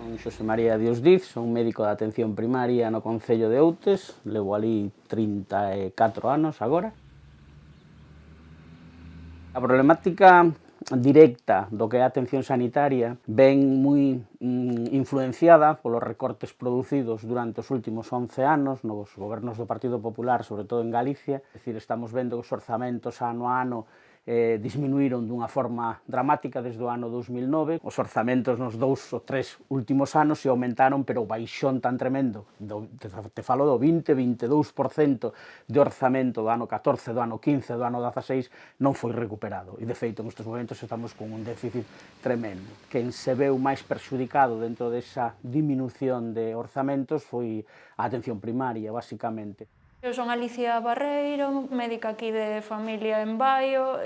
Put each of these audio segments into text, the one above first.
Son Xosé María Dios Diz, son médico de atención primaria no Concello de Outes, levo ali 34 anos agora. A problemática directa do que é a atención sanitaria ven moi influenciada polos recortes producidos durante os últimos 11 anos nos gobernos do Partido Popular, sobre todo en Galicia. É dicir, estamos vendo que os orzamentos ano a ano disminuíron dunha forma dramática desde o ano 2009. Os orzamentos nos 2 ou 3 últimos anos se aumentaron, pero o baixón tan tremendo, te falo do 20-22% de orzamento do ano 14, do ano 15, do ano 16, non foi recuperado. E, de feito, nestes momentos estamos con un déficit tremendo. Quen se veu máis perxudicado dentro desa diminución de orzamentos foi a atención primaria, basicamente. Eu son Alicia Barreiro, médica aquí de familia en Baio.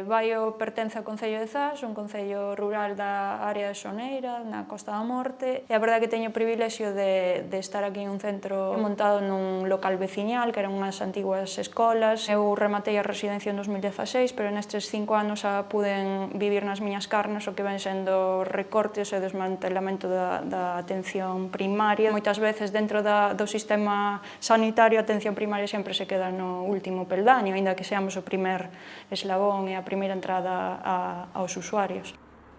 Baio pertence ao Concello de Zas, un concello rural da área de Xoneira, na Costa da Morte. E a verdade que teño o privilexio de estar aquí en un centro montado nun local veciñal, que eran unhas antiguas escolas. Eu rematei a residencia en 2016, pero nestes 5 anos xa puden vivir nas miñas carnes o que ven sendo recortes e desmantelamento da atención primaria. Moitas veces dentro do sistema sanitario a atención primaria sempre se queda no último peldaño, aínda que seamos o primer eslabón e a primeira entrada aos usuarios.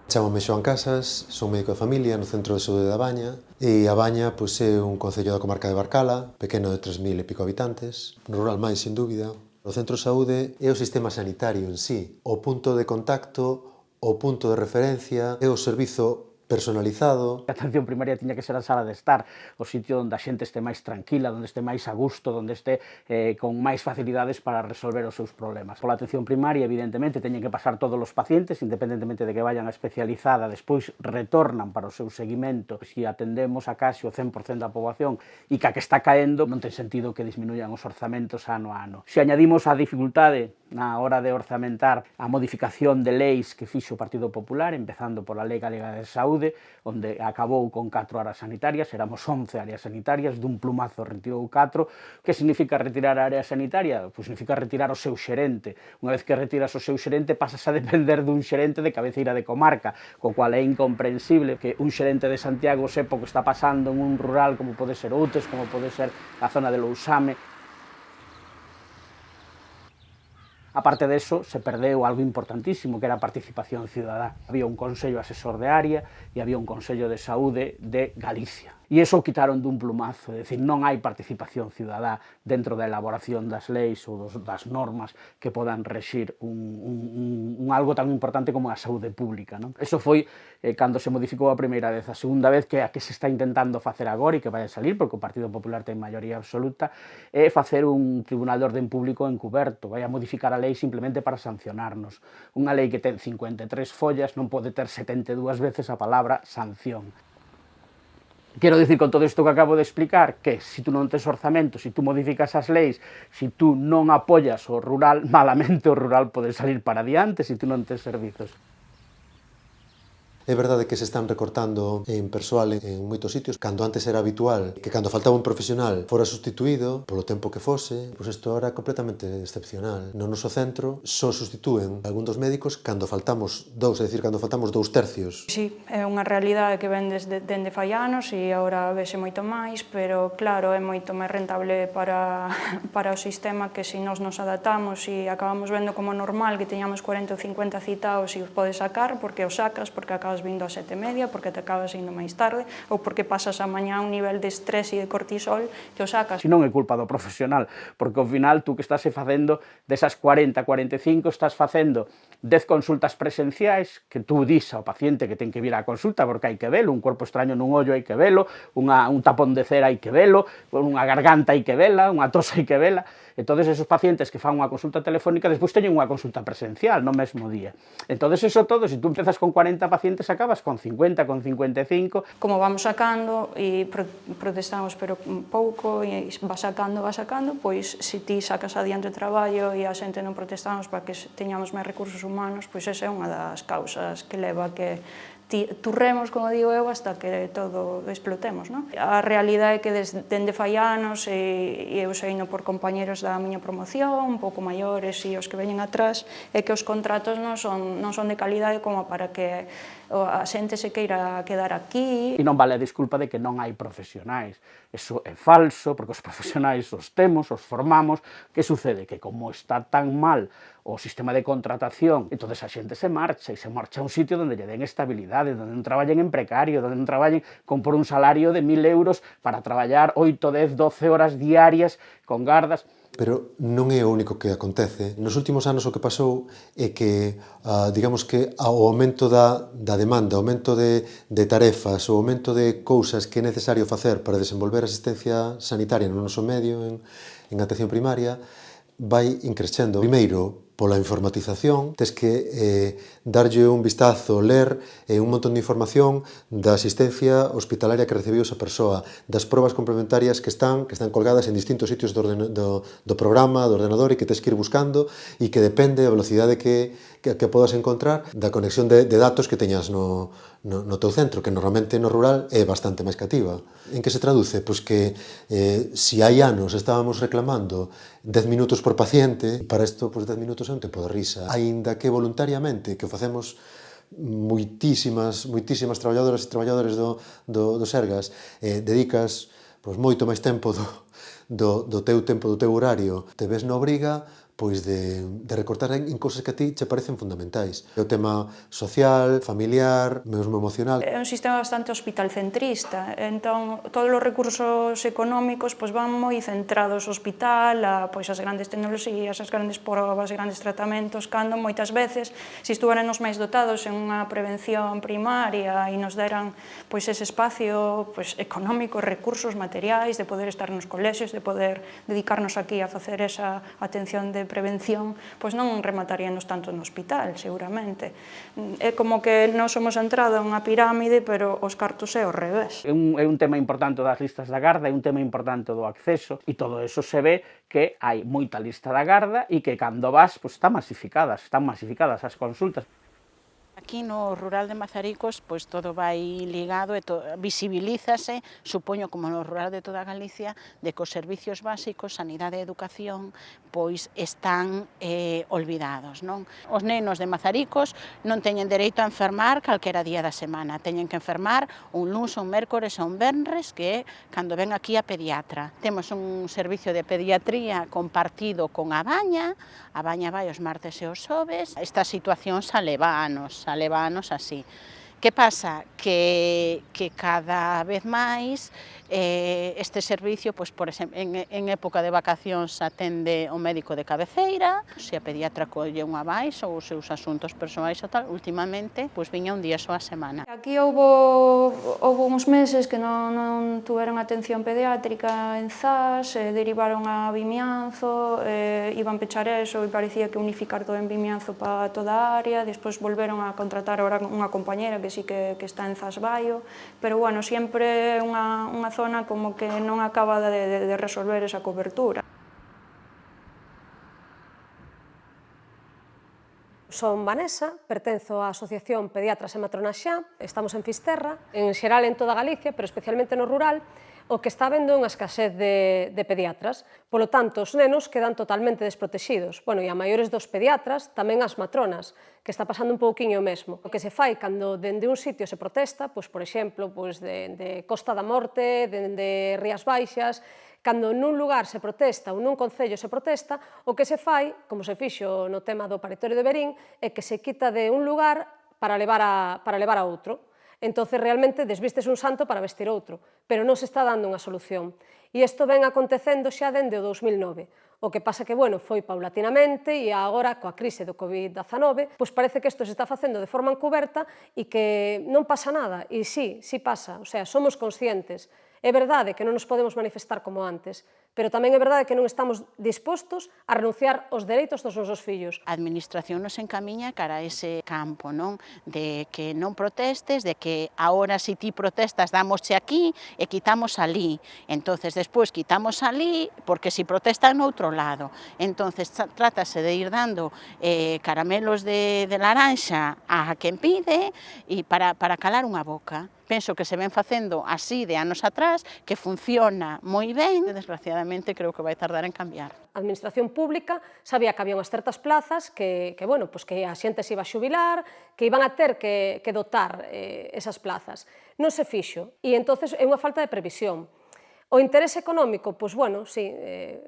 Chámome Xoán Casas, son médico de familia no Centro de Saúde da Baña e a Baña é un concello da comarca de Barcala, pequeno de 3.000 e pico habitantes, rural máis, sin dúbida. O Centro de Saúde é o sistema sanitario en sí, o punto de contacto, o punto de referencia, é o servizo personalizado. A atención primaria tiña que ser a sala de estar, o sitio onde a xente este máis tranquila, onde este máis a gusto, onde este con máis facilidades para resolver os seus problemas. Pola atención primaria, evidentemente, teñen que pasar todos os pacientes, independentemente de que vayan a especializada, despois retornan para o seu seguimento. Se atendemos a case o 100% da poboación e que a que está caendo, non ten sentido que disminuyan os orzamentos ano a ano. Se añadimos a dificultade na hora de orzamentar a modificación de leis que fixo o Partido Popular, empezando pola Lei Galega de Saúde, onde acabou con 4 áreas sanitarias, éramos 11 áreas sanitarias, dun plumazo retirou 4. Que significa retirar a área sanitaria? Pois significa retirar o seu xerente. Unha vez que retiras o seu xerente, pasas a depender dun xerente de cabeceira de comarca, co cual é incomprensible que un xerente de Santiago sepa o que está pasando en un rural como pode ser Outes, como pode ser a zona de Lousame. Aparte deso, se perdeu algo importantísimo, que era a participación cidadá. Había un Consello Asesor de Área e había un Consello de Saúde de Galicia. E iso o quitaron dun plumazo, é dicir, non hai participación cidadá dentro da elaboración das leis ou das normas que podan rexir un algo tan importante como a saúde pública. Non? Eso foi cando se modificou a primeira vez. A segunda vez, que é a que se está intentando facer agora e que vai a salir, porque o Partido Popular ten maioría absoluta, é facer un Tribunal de Orden Público encuberto. Vai a modificar a lei simplemente para sancionarnos. Unha lei que ten 53 follas non pode ter 72 veces a palabra sanción. Quero dicir con todo isto que acabo de explicar que se tú non tes orzamento, se tú modificas as leis, se tú non apoias o rural, malamente o rural pode salir para adiante se tú non tes servizos. É verdade que se están recortando en persoal en moitos sitios, cando antes era habitual que cando faltaba un profesional fora sustituído polo tempo que fose, pois isto ahora é completamente excepcional. No noso centro só sustitúen algún dos médicos cando faltamos dous, é dicir, cando faltamos 2/3. Sí, é unha realidade que ven dende fai anos e agora vese moito máis, pero claro, é moito máis rentable para o sistema que se nós nos adaptamos e acabamos vendo como normal que teñamos 40 ou 50 citados e os podes sacar, porque os sacas, porque acabas vindo a 7:30, porque te acabas indo máis tarde, ou porque pasas a mañá un nivel de estrés e de cortisol que o sacas. Se non é culpa do profesional, porque ao final tú que estás facendo desas 40, 45, estás facendo 10 consultas presenciais, que tú dis ao paciente que ten que vir á consulta porque hai que velo, un corpo extraño nun ollo hai que velo, un tapón de cera hai que velo, unha garganta hai que vela, unha tos hai que vela. Entón, esos pacientes que fan unha consulta telefónica despois teñen unha consulta presencial no mesmo día. Entón, eso todo, se tú empezas con 40 pacientes, acabas con 50, con 55. Como vamos sacando e protestamos pero pouco e va sacando, pois se ti sacas adiante o traballo e a xente non protestamos para que teñamos máis recursos humanos, pois esa é unha das causas que leva a que turremos, como digo eu, hasta que todo explotemos, non? A realidade é que dende fai anos, e eu seino por compañeros da miña promoción, un pouco maiores e os que veñen atrás, é que os contratos non son de calidade como para que a xente se queira quedar aquí. E non vale a disculpa de que non hai profesionais. Eso é falso, porque os profesionais os temos, os formamos. Que sucede? Que como está tan mal o sistema de contratación, entón a xente se marcha a un sitio onde lle den estabilidade, onde non traballen en precario, onde non traballen con por un salario de 1.000 euros para traballar 8, 10, 12 horas diarias con gardas. Pero non é o único que acontece. Nos últimos anos o que pasou é que, digamos que o aumento da demanda, o aumento de tarefas, o aumento de cousas que é necesario facer para desenvolver a asistencia sanitaria no noso medio en atención primaria, vai increcendo. Primeiro, pola informatización, tes que darlle un vistazo, ler un montón de información da asistencia hospitalaria que recibiu esa persoa, das probas complementarias que están colgadas en distintos sitios do programa, do ordenador, e que tes que ir buscando, e que depende a velocidade que podas encontrar da conexión de datos que teñas no teu centro, que normalmente no rural é bastante máis cativa. En que se traduce? Pois que se hai anos estábamos reclamando 10 minutos por paciente, para isto 10 minutos é un tempo de risa. Aínda que voluntariamente, que facemos moitísimas traballadoras e traballadores do Sergas, dedicas moito máis tempo do teu tempo, do teu horario, te ves na obriga pois de recortar en cousas que a ti che parecen fundamentais. O tema social, familiar, mesmo emocional. É un sistema bastante hospitalcentrista, entón todos os recursos económicos van moi centrados ao hospital, a as grandes tecnoloxías, as grandes probas, os grandes tratamentos, cando moitas veces, se estuvéramos máis dotados en unha prevención primaria e nos deran ese espacio económico, recursos materiais, de poder estar nos colexios, de poder dedicarnos aquí a facer esa atención de prevención, non remataríanos tanto no hospital, seguramente. É como que nós somos entrada en unha pirámide, pero os cartos é ao revés. É un tema importante das listas da garda, é un tema importante do acceso, e todo eso se ve que hai moita lista da garda e que cando vas, están masificadas as consultas. Aquí no rural de Mazaricos, todo vai ligado e visibilízase, supoño como no rural de toda Galicia, de que os servicios básicos, sanidade e educación, están olvidados, non? Os nenos de Mazaricos non teñen dereito a enfermar calquera día da semana, teñen que enfermar un luns, un mércores e un venres, que é cando ven aquí a pediatra. Temos un servicio de pediatría compartido con a Baña vai os martes e os xoves. Esta situación xa leva anos así. Que pasa? Que cada vez máis este servicio, por exemplo, en época de vacacións atende o médico de cabeceira, se a pediatra colle unha máis ou os seus asuntos persoais ou tal, últimamente viña un día só a semana. Aquí houve uns meses que non tuveron atención pediátrica en ZAS, derivaron a Vimianzo, iban pechar eso e parecía que unificar todo en Vimianzo para toda a área, despois volveron a contratar ahora unha compañera que sí que está en ZAS Baio, pero bueno, sempre é unha zona como que non acaba de resolver esa cobertura. Son Vanessa, pertenzo á Asociación Pediatras e Matronas Xa, estamos en Fisterra, en xeral en toda Galicia, pero especialmente no rural, o que está habendo unha escasez de pediatras. Polo tanto, os nenos quedan totalmente desprotexidos. E a maiores dos pediatras, tamén as matronas, que está pasando un pouquiño o mesmo. O que se fai cando dende un sitio se protesta, por exemplo, de Costa da Morte, dende Rías Baixas, cando nun lugar se protesta ou nun concello se protesta, o que se fai, como se fixo no tema do paritorio de Verín, é que se quita de un lugar para levar a outro. Entón, realmente, desvistes un santo para vestir outro, pero non se está dando unha solución. E isto ven acontecendo xa dende o 2009. O que pasa que, foi paulatinamente e agora, coa crise do COVID-19, parece que isto se está facendo de forma encuberta e que non pasa nada. E sí pasa, somos conscientes. É verdade que non nos podemos manifestar como antes, pero tamén é verdade que non estamos dispostos a renunciar aos dereitos dos nosos fillos. A administración nos encamiña cara a ese campo, non? De que non protestes, de que agora se ti protestas damosche aquí e quitamos ali. Entonces, despois quitamos ali, porque si protestan no outro lado. Entonces, trátase de ir dando caramelos de laranxa a quen pide e para calar unha boca. Penso que se ven facendo así de anos atrás, que funciona moi ben, e desgraciadamente creo que vai tardar en cambiar. A administración pública sabía que había unhas certas plazas que a xente se iba a xubilar, que iban a ter que dotar esas plazas. Non se fixo, e entonces é unha falta de previsión. O interese económico, pois bueno, sí,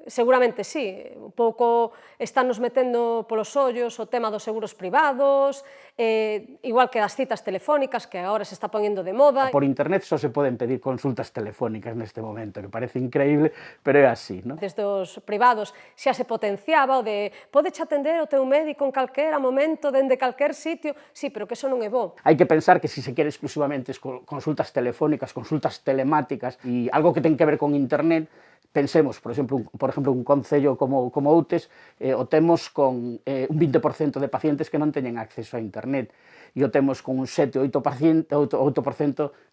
seguramente sí, un pouco estánnos metendo polos ollos o tema dos seguros privados, igual que das citas telefónicas, que agora se está poñendo de moda. Por internet só se poden pedir consultas telefónicas neste momento, que parece increíble, pero é así, non? Desde os privados xa se potenciaba o de podeche atender o teu médico en calquera momento, dende calquer sitio, sí, pero que eso non é bo. Hai que pensar que se quere exclusivamente consultas telefónicas, consultas telemáticas e algo que ten que ver con internet, pensemos, por exemplo, un concello como Outes, o temos con un 20% de pacientes que non teñen acceso a internet, e o temos con un 7-8%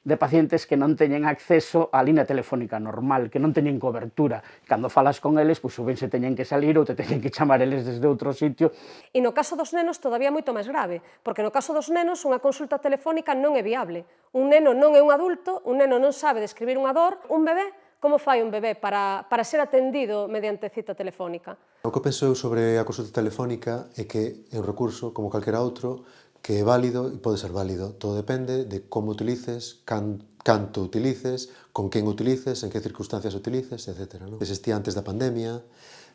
de pacientes que non teñen acceso á línea telefónica normal, que non teñen cobertura. Cando falas con eles, pois ou ben se teñen que salir ou te teñen que chamar eles desde outro sitio. E no caso dos nenos todavía é moito máis grave, porque no caso dos nenos unha consulta telefónica non é viable. Un neno non é un adulto, un neno non sabe describir unha dor, un bebé, como fai un bebé para ser atendido mediante cita telefónica? O que penso eu sobre a consulta telefónica é que é un recurso, como calquera outro, que é válido e pode ser válido. Todo depende de como utilices, canto utilices, con quen utilices, en que circunstancias utilices, etc. Existía antes da pandemia,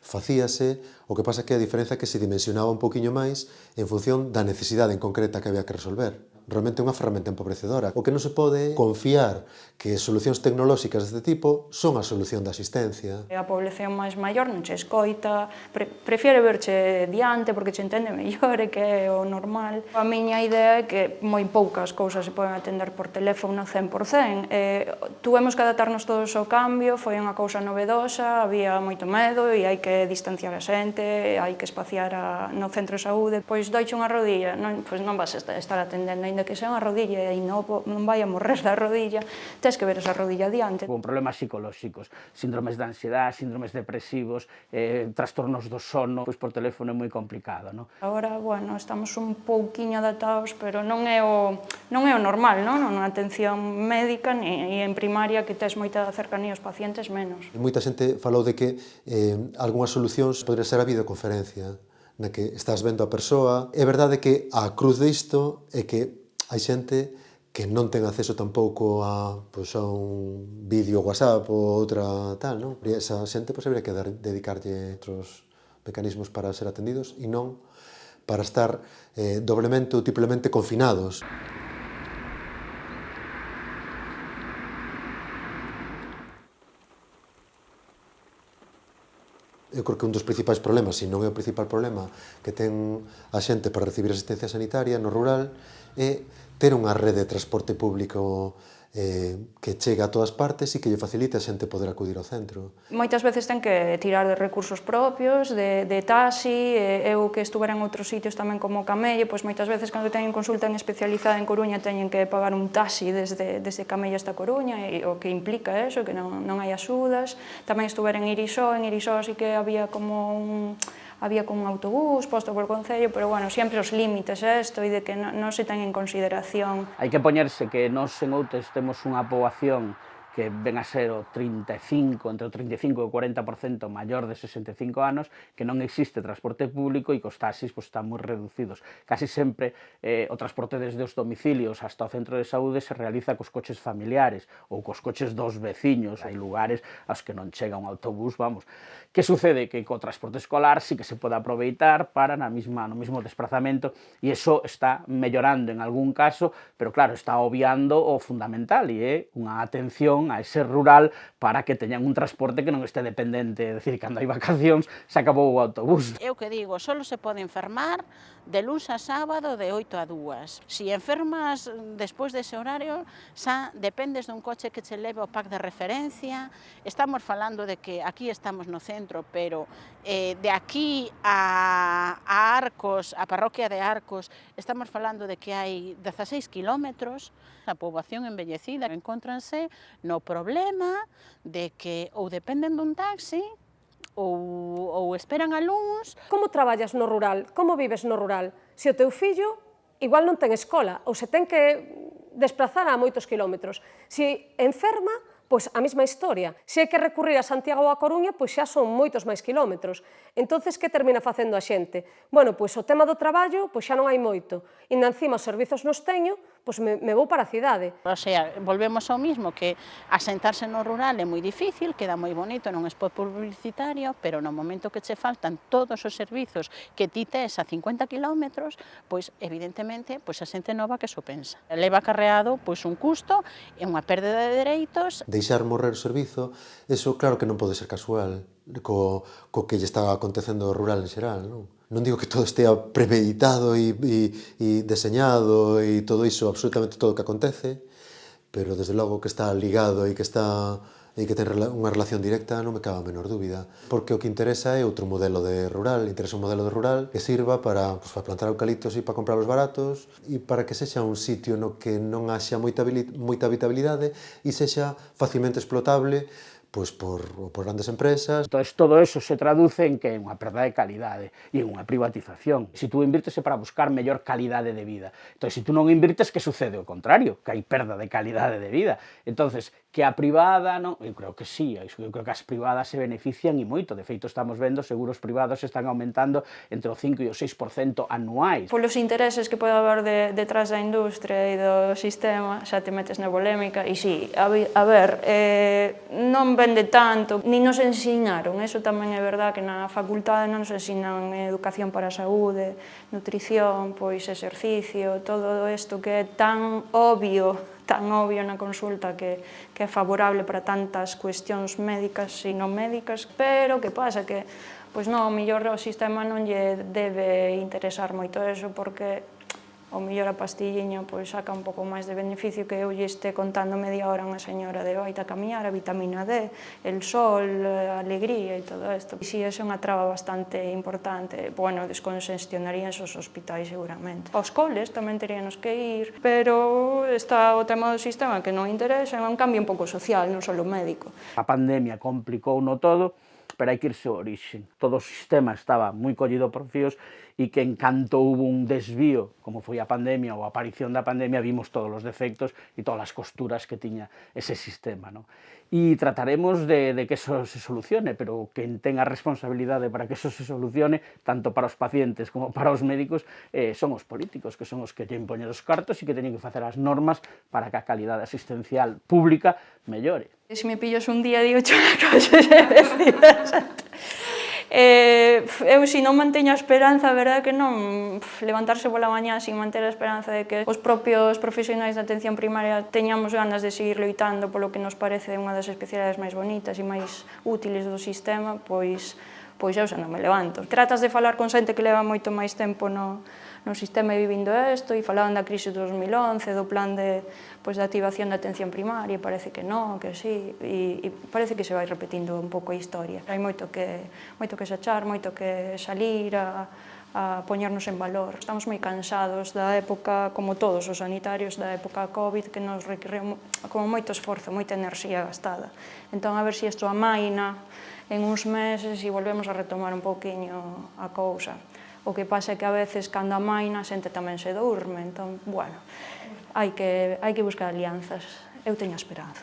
facíase, o que pasa que a diferenza é que se dimensionaba un poquinho máis en función da necesidade en concreta que había que resolver. Realmente é unha ferramenta empobrecedora. O que non se pode confiar que solucións tecnolóxicas deste tipo son a solución da asistencia. A población máis maior non che escoita, prefiere verche diante porque che entende mellor e que é o normal. A miña idea é que moi poucas cousas se poden atender por teléfono 100%. Tuvemos que adaptarnos todos ao cambio, foi unha cousa novedosa, había moito medo e hai que distanciar a xente, hai que espaciar no centro de saúde. Pois doiche unha rodilla, pois non vas estar atendendo, ainda que sea unha rodilla e non vai a morrer da rodilla, tens que ver esa rodilla diante. Con problemas psicolóxicos, síndromes de ansiedade, síndromes depresivos, trastornos do sono, pois por teléfono é moi complicado, non? Agora, bueno, estamos un pouquiño adaptados, pero non é o normal, non? Na atención médica e en primaria que tes moita cercanía aos pacientes menos. Moita xente falou de que algunhas solucións podría ser a videoconferencia, na que estás vendo a persoa. É verdade que a cruz disto é que hai xente que non ten acceso tampouco a un vídeo WhatsApp ou outra tal, non? E esa xente habría que dedicarlle outros mecanismos para ser atendidos e non para estar doblemente ou triplemente confinados. Eu creo que un dos principais problemas, se non é o principal problema que ten a xente para recibir asistencia sanitaria no rural, é ter unha rede de transporte público que chega a todas partes e que lle facilite a xente poder acudir ao centro. Moitas veces ten que tirar de recursos propios, de taxi, eu que estuvera en outros sitios tamén como Camello, pois moitas veces cando teñen consulta especializada en Coruña teñen que pagar un taxi desde Camello hasta Coruña, e o que implica eso, que non hai axudas. Tamén estuvera en Irixó sí que había como un autobús posto por concello, pero bueno, sempre os límites isto e de que non se ten en consideración. Hai que poñerse que nós en Outes temos unha poboación que ven a ser entre o 35 e o 40% maior de 65 anos, que non existe transporte público e que os taxis están moi reducidos. Casi sempre o transporte desde os domicilios hasta o centro de saúde se realiza cos coches familiares ou cos coches dos veciños. Hai lugares aos que non chega un autobús, vamos. Que sucede? Que co transporte escolar sí que se pode aproveitar para no mesmo desplazamento, e iso está mellorando en algún caso, pero claro, está obviando o fundamental, e é unha atención non? A ese rural para que teñan un transporte que non este dependente, é dicir, cando hai vacacións se acabou o autobús. Eu que digo, solo se pode enfermar de luns a sábado de 8 a 2. Si enfermas despois dese horario, xa dependes dun coche que che leve ao pack de referencia. Estamos falando de que aquí estamos no centro, pero de aquí a Arcos, a parroquia de Arcos, estamos falando de que hai 16 kilómetros. A poboación envellecida encóntranse no problema de que ou dependen dun taxi ou esperan a luns. Como traballas no rural? Como vives no rural? Se o teu fillo igual non ten escola ou se ten que desplazar a moitos kilómetros. Se enferma, pois a mesma historia. Se hai que recurrir a Santiago ou a Coruña, pois xa son moitos máis kilómetros. Entonces, que termina facendo a xente? Bueno, pois o tema do traballo, pois xa non hai moito. E encima os servizos nos teño, pois me vou para a cidade. O sea, volvemos ao mismo, que asentarse no rural é moi difícil, queda moi bonito nun spot publicitario, pero no momento que che faltan todos os servizos que ti tes a 50 kilómetros, pois evidentemente pois a xente nova que so pensa. Leva acarreado pois un custo e unha perda de dereitos. Deixar morrer o servizo, eso claro que non pode ser casual co que lle está acontecendo ao rural en xeral, non? Non digo que todo estea premeditado e deseñado e todo iso, absolutamente todo o que acontece, pero desde logo que está ligado e que ten unha relación directa non me cabe a menor dúbida, porque o que interesa é outro modelo de rural, interesa un modelo de rural que sirva para plantar eucaliptos e para comprarlos baratos e para que sexa un sitio no que non haxa moita habitabilidade e sexa facilmente explotable pois por grandes empresas. Entón, todo eso se traduce en que é unha perda de calidade e unha privatización. Se tú invírtese para buscar mellor calidade de vida. Entón, se tú non invirtes, que sucede o contrario? Que hai perda de calidade de vida. Entón, que a privada, non? Eu creo que sí, eu creo que as privadas se benefician e moito. De feito, estamos vendo seguros privados están aumentando entre o 5 e o 6% anuais. Polos intereses que pode haber detrás da industria e do sistema, xa te metes na polémica, e sí, a ver, non vende tanto, ni nos ensinaron, eso tamén é verdad que na facultade non nos ensinan educación para a saúde, nutrición, pois exercicio, todo isto que é tan obvio na consulta que é favorable para tantas cuestións médicas e non médicas, pero que pasa que, pois non, o mellor o sistema non lle debe interesar moito eso, porque o mellor a pastilliña pois saca un pouco máis de beneficio que eu lle este contando media hora a unha señora de oita a camiñar, a vitamina D, el sol, a alegría e todo isto. E si, é unha traba bastante importante. Bueno, descongestionaríanse os hospitais seguramente. Os coles tamén teríanos que ir, pero está o tema do sistema que non interesa, é un cambio un pouco social, non só médico. A pandemia complicou no todo, pero hai que irse ao origen. Todo o sistema estaba moi collido por fíos e que en canto hubo un desvío, como foi a pandemia ou a aparición da pandemia, vimos todos os defectos e todas as costuras que tiña ese sistema, non? E trataremos de que eso se solucione, pero quen ten a responsabilidade para que eso se solucione, tanto para os pacientes como para os médicos, son os políticos, que son os que teñen poñer os cartos e que teñen que facer as normas para que a calidade asistencial pública mellore. Se me pillas un día, digo, unha cosa xe decidas. Eu, se non manteño a esperanza, a verdade que non levantarse pola mañá sin manter a esperanza de que os propios profesionais da atención primaria teñamos ganas de seguir loitando polo que nos parece unha das especialidades máis bonitas e máis útiles do sistema, pois eu xa non me levanto. Tratas de falar con xente que leva moito máis tempo no sistema vivindo isto, e falaban da crise de 2011, do plan de activación da atención primaria, e parece que non, que sí, e parece que se vai repetindo un pouco a historia. Hai moito que xachar, moito que salir a poñernos en valor. Estamos moi cansados da época, como todos os sanitarios, da época COVID, que nos requiriu como moito esforzo, moita enerxía gastada. Entón, a ver se isto amaina en uns meses e volvemos a retomar un pouquiño a cousa. O que pasa é que a veces, cando amaina, a xente tamén se durme. Entón, bueno, hai que buscar alianzas. Eu teño esperanza.